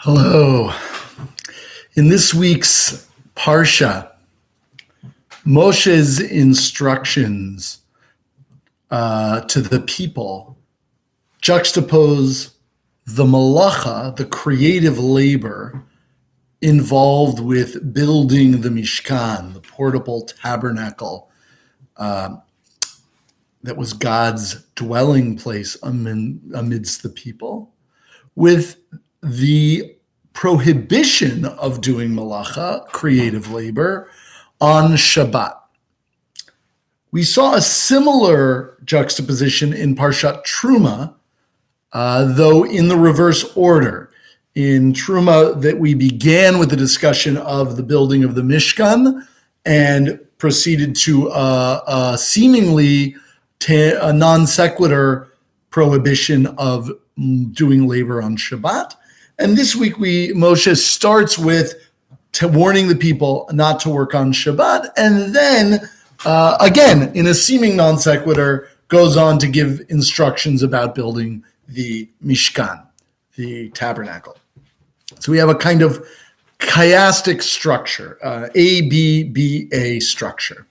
Hello. In this week's Parsha, Moshe's instructions to the people juxtapose the Melakha, the creative labor involved with building the Mishkan, the portable tabernacle that was God's dwelling place amidst the people, with the prohibition of doing Melakha, creative labor, on Shabbat. We saw a similar juxtaposition in Parshat Truma, though in the reverse order. In Truma, that we began with the discussion of the building of the Mishkan and proceeded to a seemingly a non sequitur prohibition of doing labor on Shabbat. And this week, Moshe starts with warning the people not to work on Shabbat, and then, again, in a seeming non sequitur, goes on to give instructions about building the Mishkan, the tabernacle. So we have a kind of chiastic structure, A-B-B-A structure.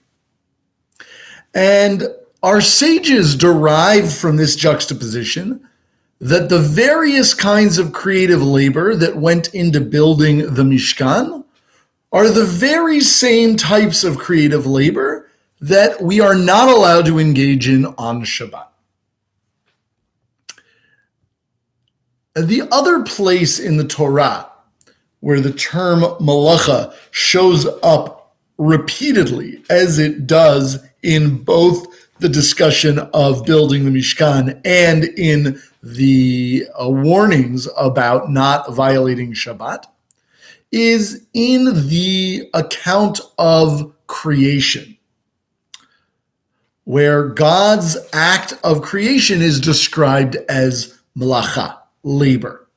And our sages derived from this juxtaposition that the various kinds of creative labor that went into building the Mishkan are the very same types of creative labor that we are not allowed to engage in on Shabbat. The other place in the Torah where the term Melakha shows up repeatedly, as it does in both the discussion of building the Mishkan and in the warnings about not violating Shabbat, is in the account of creation, where God's act of creation is described as melakha, labor.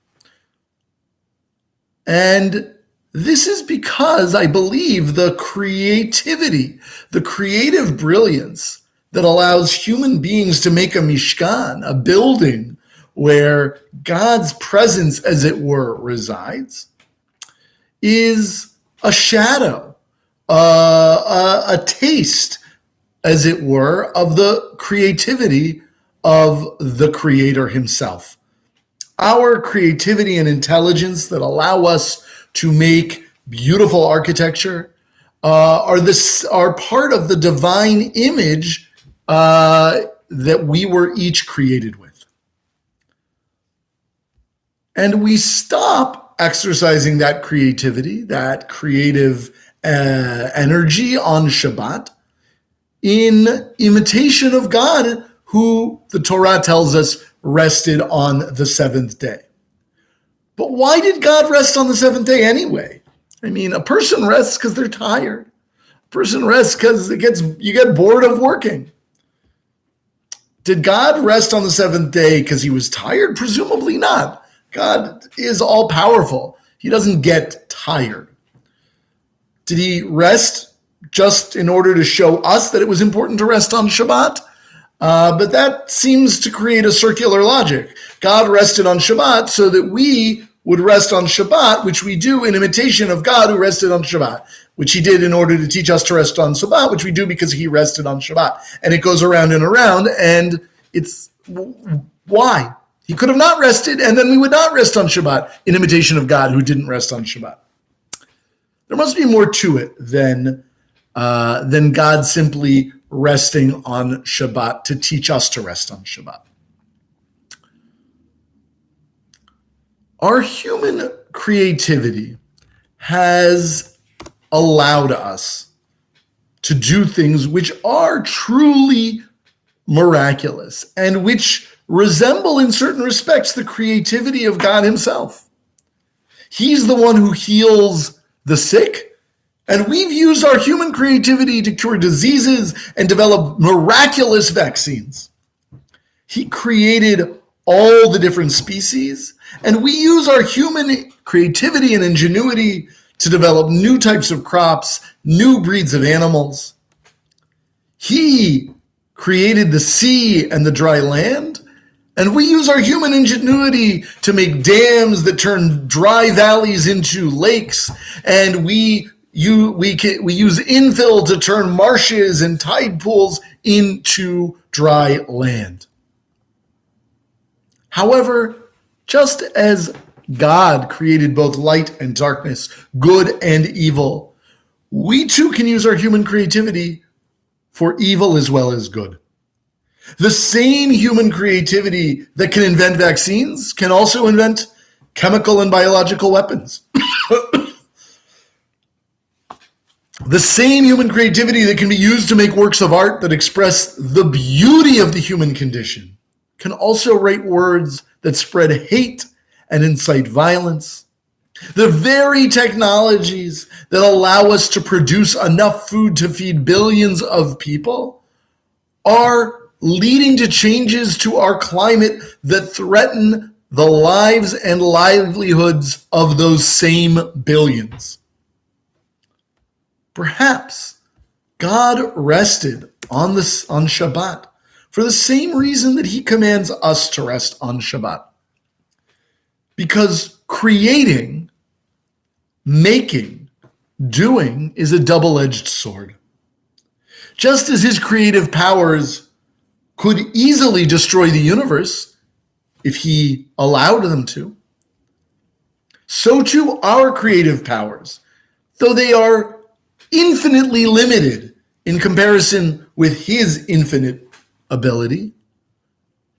And this is because I believe the creativity, the creative brilliance that allows human beings to make a mishkan, a building where God's presence, as it were, resides, is a shadow, a taste, as it were, of the creativity of the Creator himself. Our creativity and intelligence that allow us to make beautiful architecture are part of the divine image that we were each created with. And we stop exercising that creativity, that creative energy on Shabbat in imitation of God, who the Torah tells us rested on the seventh day. But why did God rest on the seventh day anyway? I mean, a person rests because they're tired. A person rests because you get bored of working. Did God rest on the seventh day because he was tired? Presumably not. God is all powerful. He doesn't get tired. Did he rest just in order to show us that it was important to rest on Shabbat? But that seems to create a circular logic. God rested on Shabbat so that we would rest on Shabbat, which we do in imitation of God who rested on Shabbat, which he did in order to teach us to rest on Shabbat, which we do because he rested on Shabbat. And it goes around and around, and it's why? He could have not rested, and then we would not rest on Shabbat in imitation of God who didn't rest on Shabbat. There must be more to it than God simply resting on Shabbat to teach us to rest on Shabbat. Our human creativity has allowed us to do things which are truly miraculous and which resemble in certain respects the creativity of God himself. He's the one who heals the sick, and we've used our human creativity to cure diseases and develop miraculous vaccines. He created all the different species, and we use our human creativity and ingenuity to develop new types of crops, new breeds of animals. He created the sea and the dry land, And we use our human ingenuity to make dams that turn dry valleys into lakes, and we use infill to turn marshes and tide pools into dry land. However, just as God created both light and darkness, good and evil, we too can use our human creativity for evil as well as good. The same human creativity that can invent vaccines can also invent chemical and biological weapons. The same human creativity that can be used to make works of art that express the beauty of the human condition can also write words that spread hate and incite violence. The very technologies that allow us to produce enough food to feed billions of people are leading to changes to our climate that threaten the lives and livelihoods of those same billions. Perhaps God rested on Shabbat for the same reason that he commands us to rest on Shabbat. Because creating, making, doing is a double-edged sword. Just as his creative powers could easily destroy the universe if he allowed them to, so too our creative powers, though they are infinitely limited in comparison with his infinite ability,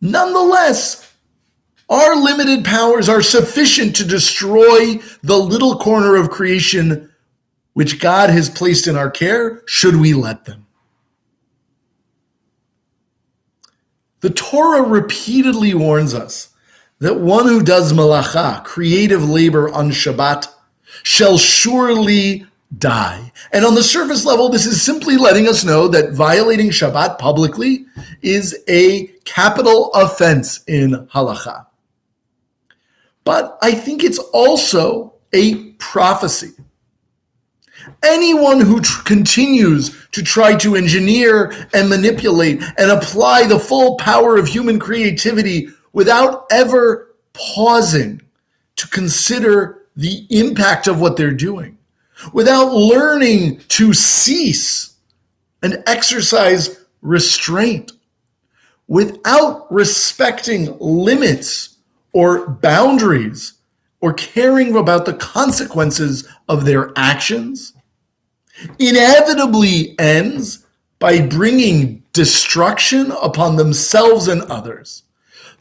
nonetheless, our limited powers are sufficient to destroy the little corner of creation which God has placed in our care, should we let them. The Torah repeatedly warns us that one who does Melakha, creative labor on Shabbat, shall surely die. And on the surface level, this is simply letting us know that violating Shabbat publicly is a capital offense in halakha. But I think it's also a prophecy. Anyone who continues to try to engineer and manipulate and apply the full power of human creativity without ever pausing to consider the impact of what they're doing, without learning to cease and exercise restraint, without respecting limits or boundaries or caring about the consequences of their actions, inevitably ends by bringing destruction upon themselves and others.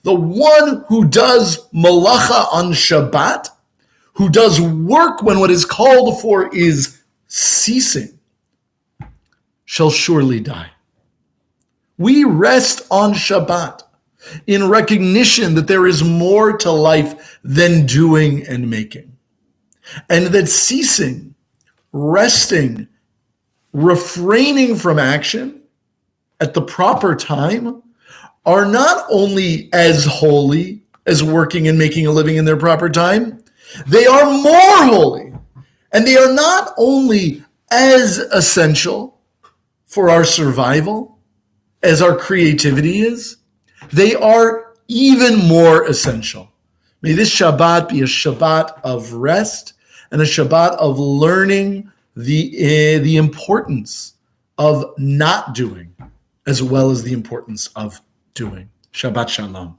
The one who does Melakha on Shabbat, who does work when what is called for is ceasing, shall surely die. We rest on Shabbat in recognition that there is more to life than doing and making, and that ceasing, resting, refraining from action at the proper time are not only as holy as working and making a living in their proper time, they are more holy. And they are not only as essential for our survival as our creativity is, they are even more essential. May this Shabbat be a Shabbat of rest and a Shabbat of learning the importance of not doing as well as the importance of doing. Shabbat Shalom.